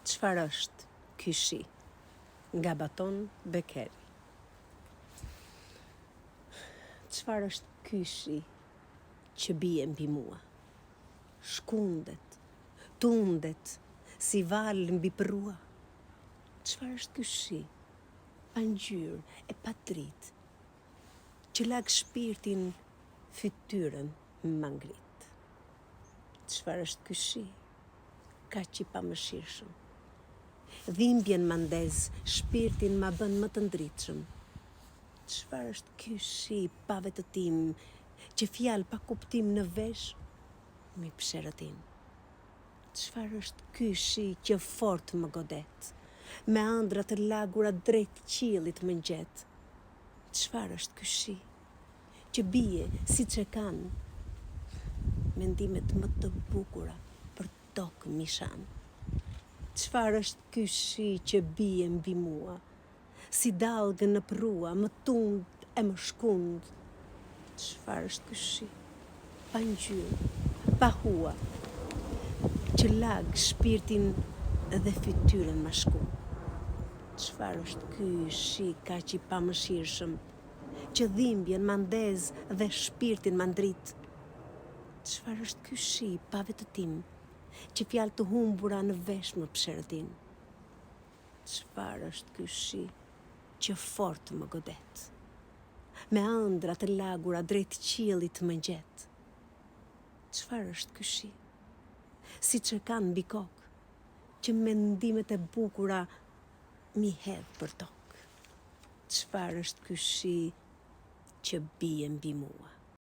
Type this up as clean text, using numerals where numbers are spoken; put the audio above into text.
Çfarë është ky shi? Nga Baton Bekeri. Çfarë është ky shi që bie mbi mua? Shkundet, tundet, si val mbi përrua. Çfarë është ky shi? Pa ngjyrë e pa dritë, që lag shpirtin, fytyrën më ngrit. Çfarë është ky shi? Kaq i pamëshirshëm. Dhimbjen ma ndez, shpirtin ma bën më të ndritshëm. Çfarë është ky shi pa vetëtim, që fjalë pa kuptim në vesh mi psherëtin? Çfarë është ky shi që fort më godet, me ëndra të lagura drejt qiellit më ngjet? Çfarë është ky shi që bie siç e kanë mendimet më të bukura për tokë mishan? Çfarë është ky shi që bie mbi mua, si dallgë në prua, më tund e më shkund? Çfarë është ky shi, pa ngjyrë, pa hua, që lag shpirtin dhe fytyrën më shkund? Çfarë është ky shi kaq i pamëshirshëm, që dhimbjen ma ndez dhe shpirtin ma ndrit? Çfarë është ky shi pa vetëtim, që fjalë të humbura në vesh më psherëtin? Çfarë është ky shi që fort më godet, me ëndra të lagura drejt qiellit më ngjet? Çfarë është ky shi, siç e kanë mbi kokë, që mendimet e bukura mi hedh për tokë? Çfarë është ky shi që bie mbi mua?